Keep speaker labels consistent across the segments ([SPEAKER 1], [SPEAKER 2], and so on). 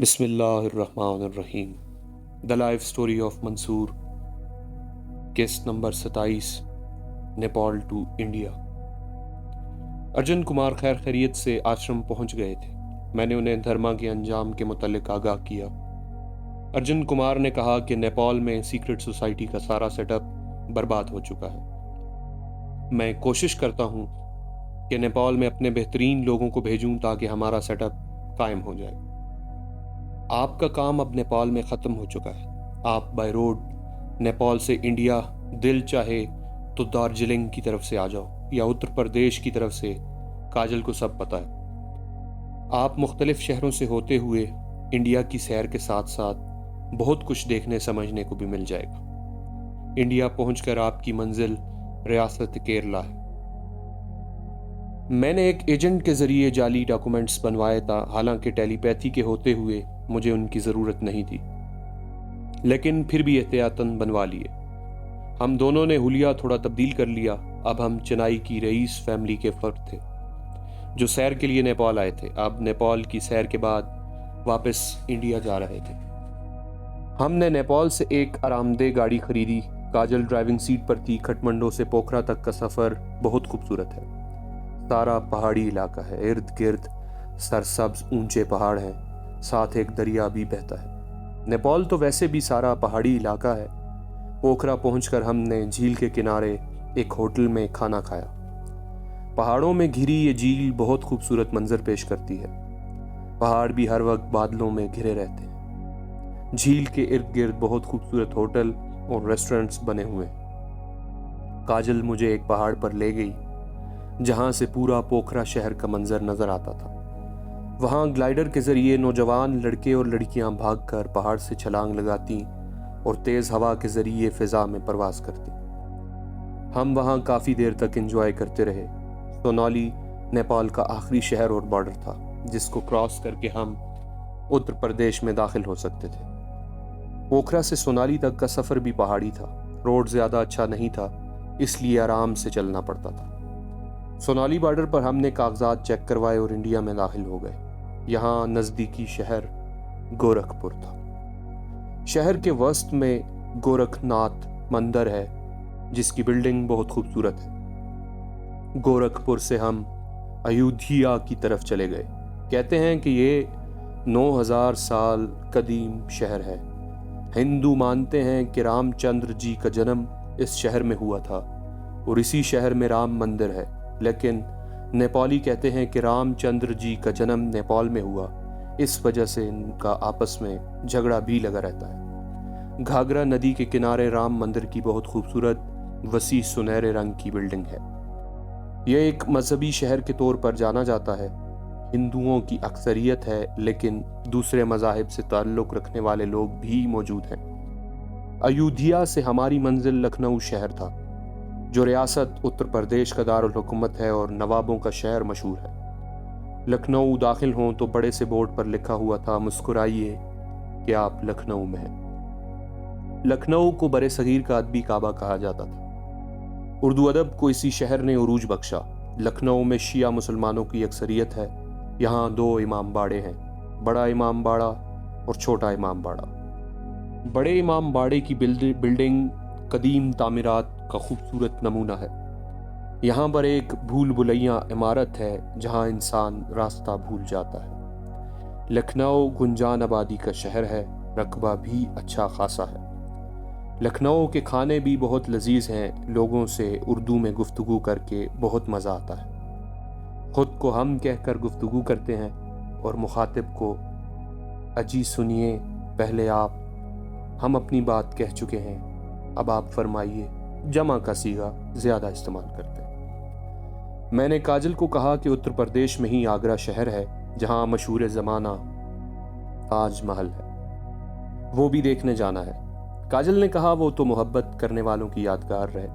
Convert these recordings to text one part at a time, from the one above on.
[SPEAKER 1] बिस्मिल्लाहिर्रहमानिर्रहीम। The life story of Mansoor, case number 27, Nepal to India. Arjun Kumar खैर खैरियत से आश्रम पहुंच गए थे। मैंने उन्हें धर्मा के अंजाम के मुतालिक आगाह किया। अर्जुन कुमार ने कहा कि नेपाल में सीक्रेट सोसाइटी का सारा सेटअप बर्बाद हो चुका है। मैं कोशिश करता हूं कि नेपाल में अपने बेहतरीन लोगों को भेजूं ताकि हमारा सेटअप कायम हो जाए। आपका काम अब नेपाल में ख़त्म हो चुका है। आप बाय रोड नेपाल से इंडिया, दिल चाहे तो दार्जिलिंग की तरफ से आ जाओ या उत्तर प्रदेश की तरफ से। काजल को सब पता है। आप मुख्तलिफ शहरों से होते हुए इंडिया की सैर के साथ साथ बहुत कुछ देखने समझने को भी मिल जाएगा। इंडिया पहुंचकर आपकी मंजिल रियासत केरला है। मैंने एक एजेंट के जरिए जाली डॉक्यूमेंट्स बनवाया था, हालांकि टेलीपैथी के होते हुए मुझे उनकी ज़रूरत नहीं थी, लेकिन फिर भी एहतियातन बनवा लिए। हम दोनों ने हुलिया थोड़ा तब्दील कर लिया। अब हम चेन्नई की रईस फैमिली के फर्द थे जो सैर के लिए नेपाल आए थे। अब नेपाल की सैर के बाद वापस इंडिया जा रहे थे। हमने नेपाल से एक आरामदेह गाड़ी खरीदी। काजल ड्राइविंग सीट पर थी। काठमांडू से पोखरा तक का सफ़र बहुत खूबसूरत है। सारा पहाड़ी इलाका है, इर्द गिर्द सरसब्ज ऊंचे पहाड़ हैं, साथ एक दरिया भी बहता है। नेपाल तो वैसे भी सारा पहाड़ी इलाका है। पोखरा पहुंचकर हमने झील के किनारे एक होटल में खाना खाया। पहाड़ों में घिरी ये झील बहुत खूबसूरत मंजर पेश करती है। पहाड़ भी हर वक्त बादलों में घिरे रहते हैं। झील के इर्द गिर्द बहुत खूबसूरत होटल और रेस्टोरेंट्स बने हुए हैं। काजल मुझे एक पहाड़ पर ले गई जहां से पूरा पोखरा शहर का मंजर नजर आता था। वहां ग्लाइडर के जरिए नौजवान लड़के और लड़कियां भागकर पहाड़ से छलांग लगाती और तेज हवा के जरिए फिजा में परवास करती। हम वहां काफी देर तक एंजॉय करते रहे। सोनाली नेपाल का आखिरी शहर और बॉर्डर था जिसको क्रॉस करके हम उत्तर प्रदेश में दाखिल हो सकते थे। पोखरा से सोनाली तक का सफर भी पहाड़ी था। रोड ज्यादा अच्छा नहीं था, इसलिए आराम से चलना पड़ता था। सोनाली बॉर्डर पर हमने कागजात चेक करवाए और इंडिया में दाखिल हो गए। यहाँ नज़दीकी शहर गोरखपुर था। शहर के वस्त में गोरखनाथ मंदिर है जिसकी बिल्डिंग बहुत खूबसूरत है। गोरखपुर से हम अयोध्या की तरफ चले गए। कहते हैं कि ये 9000 साल कदीम शहर है। हिंदू मानते हैं कि रामचंद्र जी का जन्म इस शहर में हुआ था और इसी शहर में राम मंदिर है, लेकिन नेपाली कहते हैं कि रामचंद्र जी का जन्म नेपाल में हुआ। इस वजह से इनका आपस में झगड़ा भी लगा रहता है। घाघरा नदी के किनारे राम मंदिर की बहुत खूबसूरत वसी सुनहरे रंग की बिल्डिंग है। यह एक मजहबी शहर के तौर पर जाना जाता है। हिंदुओं की अक्सरियत है, लेकिन दूसरे मजाहिब से ताल्लुक़ रखने वाले लोग भी मौजूद हैं। अयोध्या से हमारी मंजिल लखनऊ शहर था जो रियासत उत्तर प्रदेश का दारुल हुकूमत है और नवाबों का शहर मशहूर है। लखनऊ दाखिल हों तो बड़े से बोर्ड पर लिखा हुआ था, मुस्कुराइए कि आप लखनऊ में हैं। लखनऊ को बरे सगीर का अदबी काबा कहा जाता था। उर्दू अदब को इसी शहर ने उरूज बख्शा। लखनऊ में शिया मुसलमानों की अक्सरियत है। यहाँ 2 इमाम बाड़े हैं, बड़ा इमाम बाड़ा और छोटा इमाम बाड़ा। बड़े इमाम बाड़े की बिल्डिंग कदीम तामीरात का खूबसूरत नमूना है। यहाँ पर एक भूल भुलैया इमारत है जहाँ इंसान रास्ता भूल जाता है। लखनऊ गुंजान आबादी का शहर है। रकबा भी अच्छा खासा है। लखनऊ के खाने भी बहुत लजीज हैं। लोगों से उर्दू में गुफ्तगू करके बहुत मज़ा आता है। ख़ुद को हम कहकर गुफ्तगू करते हैं और मुखातिब को अजी सुनिए, पहले आप, हम अपनी बात कह चुके हैं, अब आप फरमाइए। जमा का सीगा ज़्यादा इस्तेमाल करते हैं। मैंने काजल को कहा कि उत्तर प्रदेश में ही आगरा शहर है जहाँ मशहूर ज़माना ताज महल है, वो भी देखने जाना है। काजल ने कहा वो तो मोहब्बत करने वालों की यादगार रहे।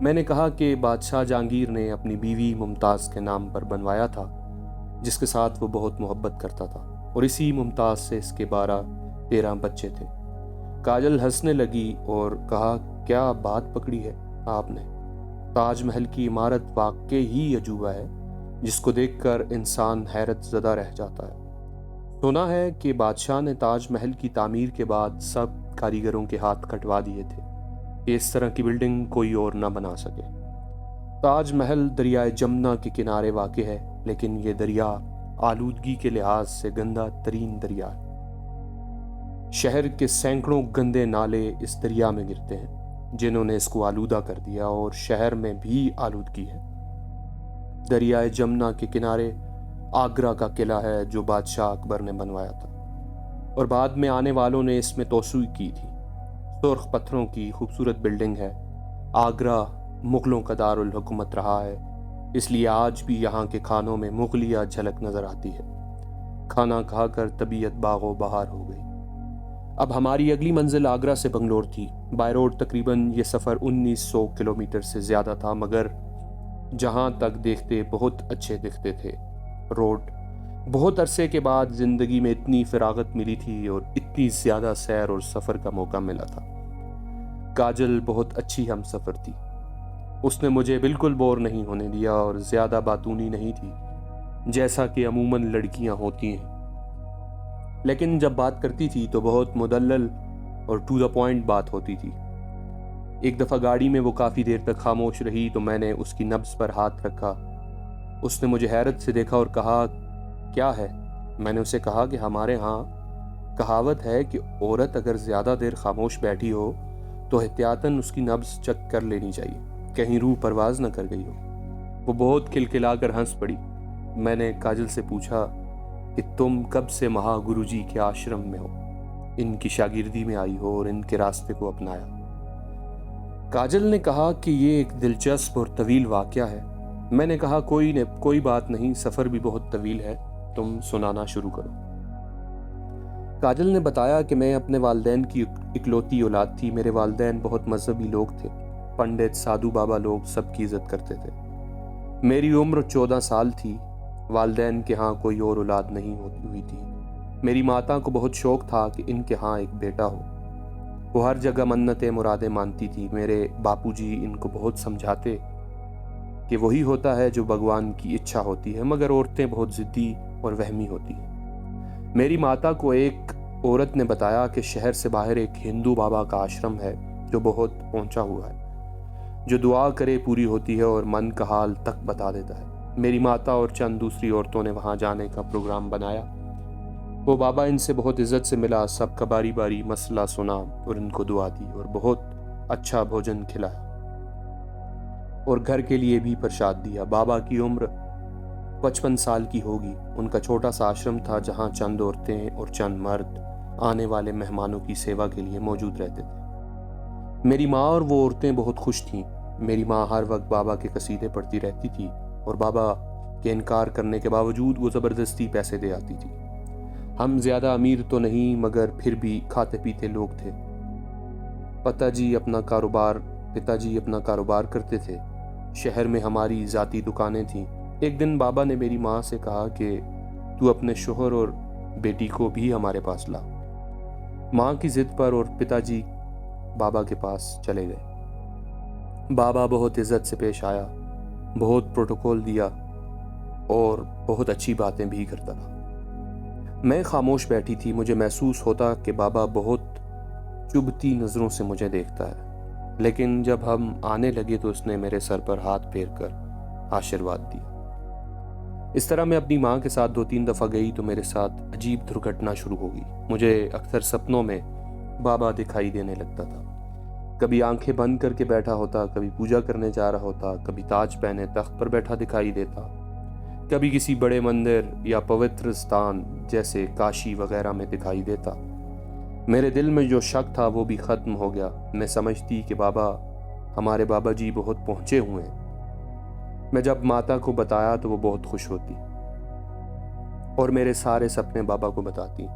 [SPEAKER 1] मैंने कहा कि बादशाह जहांगीर ने अपनी बीवी मुमताज़ के नाम पर बनवाया था, जिसके साथ वो बहुत मोहब्बत करता था, और इसी मुमताज़ से इसके 12-13 बच्चे थे। काजल हंसने लगी और कहा, क्या बात पकड़ी है आपने? ताजमहल की इमारत वाकई ही अजूबा है जिसको देखकर इंसान हैरत ज़दा रह जाता है। सुना है कि बादशाह ने ताजमहल की तामीर के बाद सब कारीगरों के हाथ कटवा दिए थे कि इस तरह की बिल्डिंग कोई और ना बना सके। ताजमहल दरियाए जमुना के किनारे वाक़ है, लेकिन ये दरिया आलूदगी के लिहाज से गंदा तरीन दरिया है। शहर के सैकड़ों गंदे नाले इस दरिया में गिरते हैं, जिन्होंने इसको आलूदा कर दिया, और शहर में भी आलूदगी है। दरियाए जमुना के किनारे आगरा का किला है जो बादशाह अकबर ने बनवाया था, और बाद में आने वालों ने इसमें तोसू की थी। सुर्ख पत्थरों की खूबसूरत बिल्डिंग है। आगरा मुगलों का दारुल हुकूमत रहा है, इसलिए आज भी यहाँ के खानों में मुगलिया झलक नजर आती है। खाना खाकर तबीयत बागो बहार हो गई। अब हमारी अगली मंजिल आगरा से बंगलोर थी। बाय रोड तकरीबन ये सफ़र 1900 किलोमीटर से ज़्यादा था, मगर जहाँ तक देखते बहुत अच्छे दिखते थे रोड। बहुत अरसे के बाद ज़िंदगी में इतनी फिरागत मिली थी और इतनी ज़्यादा सैर और सफ़र का मौका मिला था। काजल बहुत अच्छी हम सफ़र थी। उसने मुझे बिल्कुल बोर नहीं होने दिया और ज़्यादा बातूनी नहीं थी, जैसा कि अमूमन लड़कियां होती हैं। लेकिन जब बात करती थी तो बहुत मुदल्लल और टू द पॉइंट बात होती थी। एक दफ़ा गाड़ी में वो काफ़ी देर तक खामोश रही तो मैंने उसकी नब्ज़ पर हाथ रखा। उसने मुझे हैरत से देखा और कहा, क्या है? मैंने उसे कहा कि हमारे यहाँ कहावत है कि औरत अगर ज़्यादा देर खामोश बैठी हो तो एहतियातन उसकी नब्ज़ चेक कर लेनी चाहिए, कहीं रूह परवाज न कर गई हो। वो बहुत खिलखिलाकर हंस पड़ी। मैंने काजल से पूछा कि तुम कब से महागुरु जी के आश्रम में हो, इनकी शागिर्दी में आई हो और इनके रास्ते को अपनाया? काजल ने कहा कि ये एक दिलचस्प और तवील वाक़या है। मैंने कहा कोई बात नहीं, सफ़र भी बहुत तवील है, तुम सुनाना शुरू करो। काजल ने बताया कि मैं अपने वालिदैन की इकलौती औलाद थी। मेरे वालिदैन बहुत मजहबी लोग थे, पंडित साधु बाबा लोग सबकी इज्जत करते थे। मेरी उम्र 14 साल थी। वालिदैन के यहाँ कोई और औलाद नहीं हुई थी। मेरी माता को बहुत शौक था कि इनके यहाँ एक बेटा हो। वो हर जगह मन्नतें मुरादें मानती थी। मेरे बापूजी इनको बहुत समझाते कि वही होता है जो भगवान की इच्छा होती है, मगर औरतें बहुत ज़िद्दी और वहमी होती हैं। मेरी माता को एक औरत ने बताया कि शहर से बाहर एक हिंदू बाबा का आश्रम है जो बहुत पहुंचा हुआ है, जो दुआ करे पूरी होती है और मन का हाल तक बता देता है। मेरी माता और चंद दूसरी औरतों ने वहां जाने का प्रोग्राम बनाया। वो बाबा इनसे बहुत इज्जत से मिला, सबका बारी बारी मसला सुना और इनको दुआ दी और बहुत अच्छा भोजन खिलाया और घर के लिए भी प्रसाद दिया। बाबा की उम्र 55 साल की होगी। उनका छोटा सा आश्रम था जहां चंद औरतें और चंद मर्द आने वाले मेहमानों की सेवा के लिए मौजूद रहते थे। मेरी माँ और वो औरतें बहुत खुश थीं। मेरी माँ हर वक्त बाबा के कसीदे पढ़ती रहती थी और बाबा के इनकार करने के बावजूद वो ज़बरदस्ती पैसे दे आती थी। हम ज़्यादा अमीर तो नहीं, मगर फिर भी खाते पीते लोग थे। पिताजी अपना कारोबार करते थे। शहर में हमारी ज़ाती दुकानें थीं। एक दिन बाबा ने मेरी माँ से कहा कि तू अपने शोहर और बेटी को भी हमारे पास ला। माँ की जिद पर और पिताजी बाबा के पास चले गए। बाबा बहुत इज्जत से पेश आया, बहुत प्रोटोकॉल दिया और बहुत अच्छी बातें भी करता था। मैं खामोश बैठी थी। मुझे महसूस होता कि बाबा बहुत चुभती नज़रों से मुझे देखता है, लेकिन जब हम आने लगे तो उसने मेरे सर पर हाथ फेर कर आशीर्वाद दिया। इस तरह मैं अपनी माँ के साथ 2-3 दफ़ा गई तो मेरे साथ अजीब दुर्घटना शुरू हो गई। मुझे अक्सर सपनों में बाबा दिखाई देने लगता था। कभी आंखें बंद करके बैठा होता, कभी पूजा करने जा रहा होता, कभी ताज पहने तख्त पर बैठा दिखाई देता, कभी किसी बड़े मंदिर या पवित्र स्थान जैसे काशी वगैरह में दिखाई देता। मेरे दिल में जो शक था वो भी ख़त्म हो गया। मैं समझती कि हमारे बाबा जी बहुत पहुँचे हुए हैं। मैं जब माता को बताया तो वो बहुत खुश होती और मेरे सारे सपने बाबा को बताती।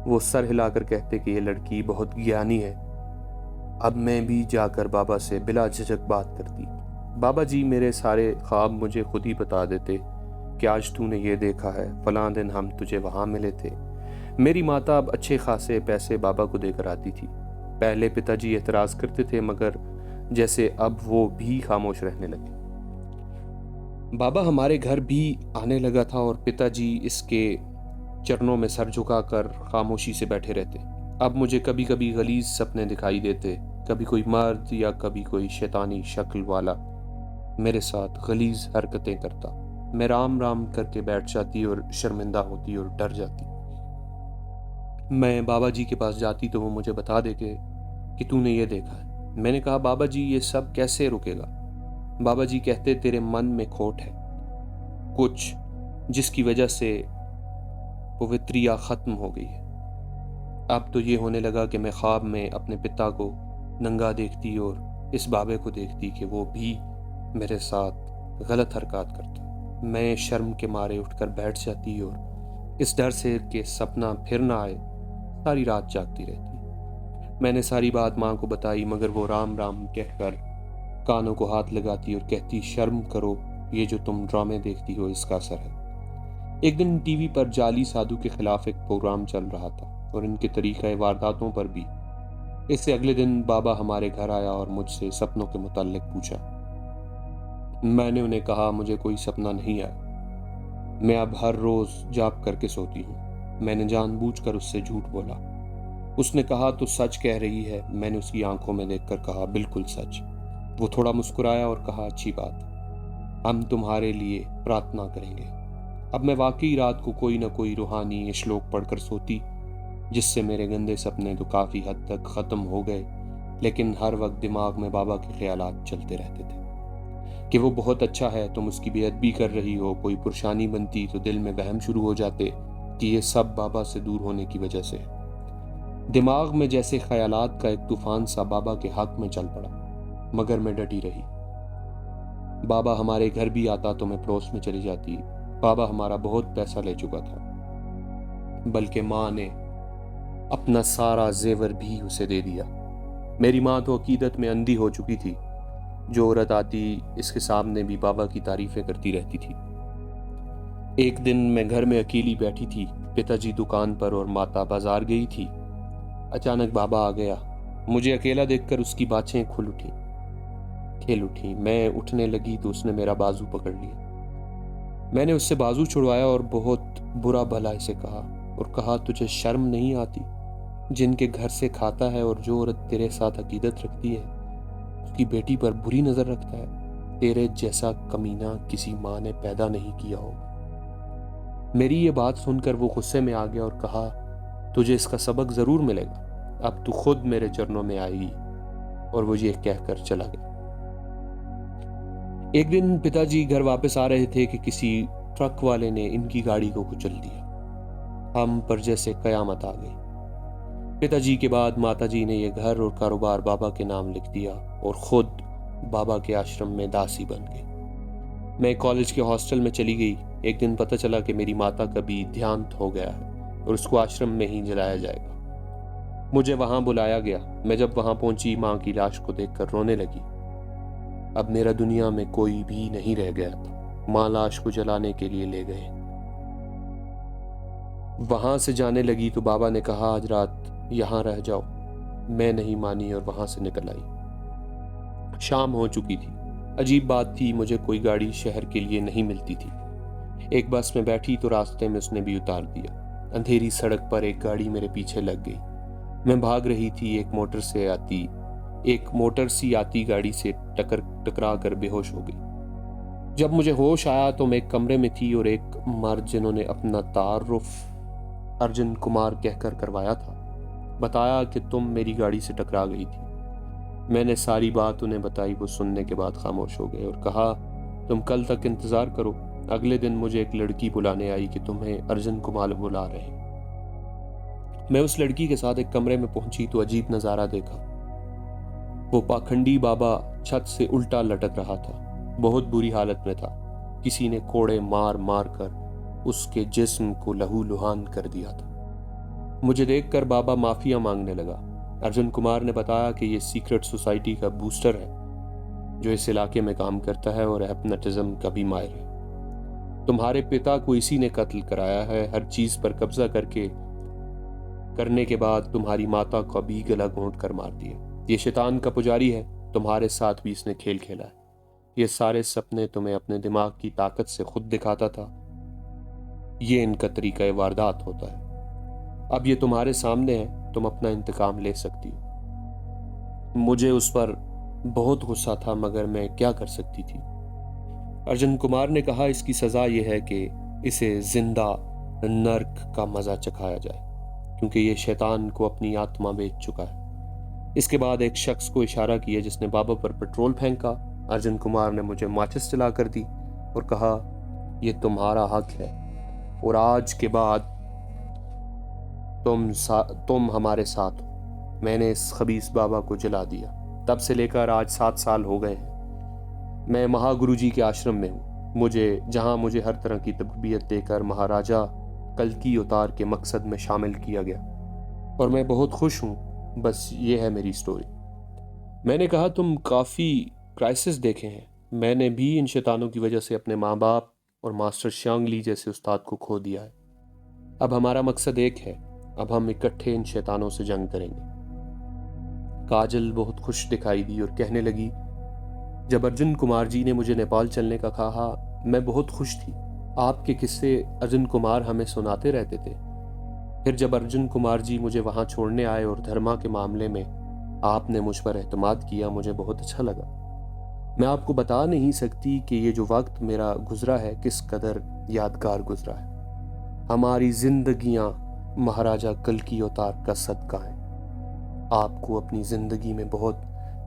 [SPEAKER 1] वो सर हिलाकर कहते कि ये लड़की बहुत ज्ञानी है। अब मैं भी जाकर बाबा से बिला झिझक बात करती। बाबा जी मेरे सारे ख्वाब मुझे खुद ही बता देते कि आज तूने ये देखा है, फलां दिन हम तुझे वहाँ मिले थे। मेरी माता अब अच्छे खासे पैसे बाबा को देकर आती थी। पहले पिताजी एतराज़ करते थे, मगर जैसे अब वो भी खामोश रहने लगे। बाबा हमारे घर भी आने लगा था और पिताजी इसके चरणों में सर झुकाकर खामोशी से बैठे रहते। अब मुझे कभी कभी गलीज सपने दिखाई देते, कभी कोई मर्द या कभी कोई शैतानी शक्ल वाला मेरे साथ गलीज हरकतें करता। मैं राम राम करके बैठ जाती और शर्मिंदा होती और डर जाती। मैं बाबा जी के पास जाती तो वो मुझे बता दे कि तूने ये देखा है। मैंने कहा, बाबा जी ये सब कैसे रुकेगा? बाबा जी कहते, तेरे मन में खोट है कुछ, जिसकी वजह से पवित्रिया खत्म हो गई है। अब तो ये होने लगा कि मैं ख्वाब में अपने पिता को नंगा देखती और इस बाबे को देखती कि वो भी मेरे साथ गलत हरकत करता। मैं शर्म के मारे उठकर बैठ जाती और इस डर से कि सपना फिर ना आए सारी रात जागती रहती। मैंने सारी बात माँ को बताई, मगर वो राम राम कहकर कानों को हाथ लगाती और कहती, शर्म करो, ये जो तुम ड्रामे देखती हो इसका असर है। एक दिन टीवी पर जाली साधु के खिलाफ एक प्रोग्राम चल रहा था और इनके तरीक़े वारदातों पर भी। इससे अगले दिन बाबा हमारे घर आया और मुझसे सपनों के मुताल्लिक पूछा। मैंने उन्हें कहा, मुझे कोई सपना नहीं आया, मैं अब हर रोज जाग करके सोती हूँ। मैंने जानबूझकर उससे झूठ बोला। उसने कहा, तो सच कह रही है? मैंने उसकी आंखों में देखकर कहा, बिल्कुल सच। वो थोड़ा मुस्कुराया और कहा, अच्छी बात, हम तुम्हारे लिए प्रार्थना करेंगे। अब मैं वाकई रात को कोई ना कोई रूहानी श्लोक पढ़कर सोती, जिससे मेरे गंदे सपने तो काफ़ी हद तक ख़त्म हो गए, लेकिन हर वक्त दिमाग में बाबा के ख्यालात चलते रहते थे कि वो बहुत अच्छा है, तुम उसकी बेअदबी कर रही हो। कोई परेशानी बनती तो दिल में वहम शुरू हो जाते कि ये सब बाबा से दूर होने की वजह से। दिमाग में जैसे ख्यालात का एक तूफान सा बाबा के हक में चल पड़ा, मगर मैं डटी रही। बाबा हमारे घर भी आता तो मैं पड़ोस में चली जाती। बाबा हमारा बहुत पैसा ले चुका था, बल्कि माँ ने अपना सारा जेवर भी उसे दे दिया। मेरी माँ तो अकीदत में अंधी हो चुकी थी। जो औरत आती इसके सामने भी बाबा की तारीफें करती रहती थी। एक दिन मैं घर में अकेली बैठी थी, पिताजी दुकान पर और माता बाजार गई थी। अचानक बाबा आ गया। मुझे अकेला देखकर उसकी बाछें खेल उठी। मैं उठने लगी तो उसने मेरा बाजू पकड़ लिया। मैंने उससे बाजू छुड़वाया और बहुत बुरा भला इसे कहा और कहा, तुझे शर्म नहीं आती? जिनके घर से खाता है और जो औरत तेरे साथ अकीदत रखती है उसकी बेटी पर बुरी नजर रखता है, तेरे जैसा कमीना किसी माँ ने पैदा नहीं किया होगा। मेरी ये बात सुनकर वो गुस्से में आ गया और कहा, तुझे इसका सबक जरूर मिलेगा, अब तू खुद मेरे चरणों में आएगी। और वो ये कहकर चला गया। एक दिन पिताजी घर वापस आ रहे थे कि किसी ट्रक वाले ने इनकी गाड़ी को कुचल दिया। हम पर जैसे कयामत आ गई। पिताजी के बाद माताजी ने यह घर और कारोबार बाबा के नाम लिख दिया और खुद बाबा के आश्रम में दासी बन गई। मैं कॉलेज के हॉस्टल में चली गई। एक दिन पता चला कि मेरी माता का भी देहांत हो गया है और उसको आश्रम में ही जलाया जाएगा। मुझे वहां बुलाया गया। मैं जब वहां पहुंची, मां की लाश को देखकर रोने लगी। अब मेरा दुनिया में कोई भी नहीं रह गया था। मां लाश को जलाने के लिए ले गए। वहां से जाने लगी तो बाबा ने कहा, आज रात यहां रह जाओ। मैं नहीं मानी और वहां से निकल आई। शाम हो चुकी थी। अजीब बात थी, मुझे कोई गाड़ी शहर के लिए नहीं मिलती थी। एक बस में बैठी तो रास्ते में उसने भी उतार दिया। अंधेरी सड़क पर एक गाड़ी मेरे पीछे लग गई। मैं भाग रही थी। एक मोटर सी आती गाड़ी से टकरा कर बेहोश हो गई। जब मुझे होश आया तो मैं एक कमरे में थी और एक मर्द, जिन्होंने अपना तारुफ अर्जुन कुमार कहकर करवाया था, बताया कि तुम मेरी गाड़ी से टकरा गई थी। मैंने सारी बात उन्हें बताई। वो सुनने के बाद खामोश हो गए और कहा, तुम कल तक इंतजार करो। अगले दिन मुझे एक लड़की बुलाने आई कि तुम्हें अर्जुन कुमार बुला रहे। मैं उस लड़की के साथ एक कमरे में पहुंची तो अजीब नजारा देखा। वो पाखंडी बाबा छत से उल्टा लटक रहा था। बहुत बुरी हालत में था। किसी ने कोड़े मार मार कर उसके जिस्म को लहूलुहान कर दिया था। मुझे देखकर बाबा माफिया मांगने लगा। अर्जुन कुमार ने बताया कि ये सीक्रेट सोसाइटी का बूस्टर है जो इस इलाके में काम करता है और हिप्नोटिज्म का भी माहिर है। तुम्हारे पिता को इसी ने कत्ल कराया है। हर चीज पर कब्जा करने के बाद तुम्हारी माता को भी गला घोंट कर मार दिया। ये शैतान का पुजारी है। तुम्हारे साथ भी इसने खेल खेला है। ये सारे सपने तुम्हें अपने दिमाग की ताकत से खुद दिखाता था। ये इनका तरीका वारदात होता है। अब ये तुम्हारे सामने है, तुम अपना इंतकाम ले सकती हो। मुझे उस पर बहुत गुस्सा था, मगर मैं क्या कर सकती थी। अर्जुन कुमार ने कहा, इसकी सज़ा यह है कि इसे जिंदा नर्क का मज़ा चखाया जाए, क्योंकि ये शैतान को अपनी आत्मा बेच चुका है। इसके बाद एक शख्स को इशारा किया जिसने बाबा पर पेट्रोल फेंका। अर्जुन कुमार ने मुझे माचिस जला कर दी और कहा, यह तुम्हारा हक है और आज के बाद तुम हमारे साथ हो। मैंने इस खबीस बाबा को जला दिया। तब से लेकर आज 7 साल हो गए हैं। मैं महागुरु जी के आश्रम में हूँ। जहाँ मुझे हर तरह की तरबियत देकर महाराजा कल्की अवतार के मकसद में शामिल किया गया और मैं बहुत खुश हूँ। बस ये है मेरी स्टोरी। मैंने कहा, तुम काफ़ी क्राइसिस देखे हैं। मैंने भी इन शैतानों की वजह से अपने माँ बाप और मास्टर श्यांगली जैसे उस्ताद को खो दिया है। अब हमारा मकसद एक है, अब हम इकट्ठे इन शैतानों से जंग करेंगे। काजल बहुत खुश दिखाई दी और कहने लगी, जब अर्जुन कुमार जी ने मुझे नेपाल चलने का कहा, मैं बहुत खुश थी। आपके किस्से अर्जुन कुमार हमें सुनाते रहते थे। फिर जब अर्जुन कुमार जी मुझे वहां छोड़ने आए और धर्मा के मामले में आपने मुझ पर एतमाद किया, मुझे बहुत अच्छा लगा। मैं आपको बता नहीं सकती कि ये जो वक्त मेरा गुजरा है किस कदर यादगार गुजरा है। हमारी जिंदगियां महाराजा कल्की अवतार का सदका है। आपको अपनी जिंदगी में बहुत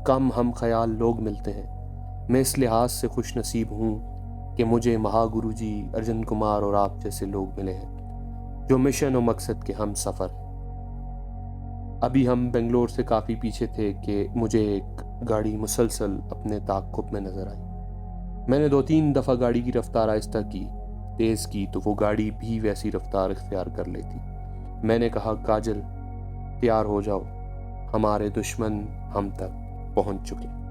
[SPEAKER 1] कम हम ख्याल लोग मिलते हैं। मैं इस लिहाज से खुश नसीब हूँ कि मुझे महागुरु जी, अर्जुन कुमार और आप जैसे लोग मिले हैं जो मिशन और मकसद के हम सफ़र हैं। अभी हम बेंगलोर से काफ़ी पीछे थे कि मुझे एक गाड़ी मुसलसल अपने ताक़ुब में नज़र आई। मैंने 2-3 दफ़ा गाड़ी की रफ्तार आहिस्ता की, तेज़ की तो वो गाड़ी भी वैसी रफ्तार इख्तियार कर लेती। मैंने कहा, काजल तैयार हो जाओ, हमारे दुश्मन हम तक पहुंच चुके।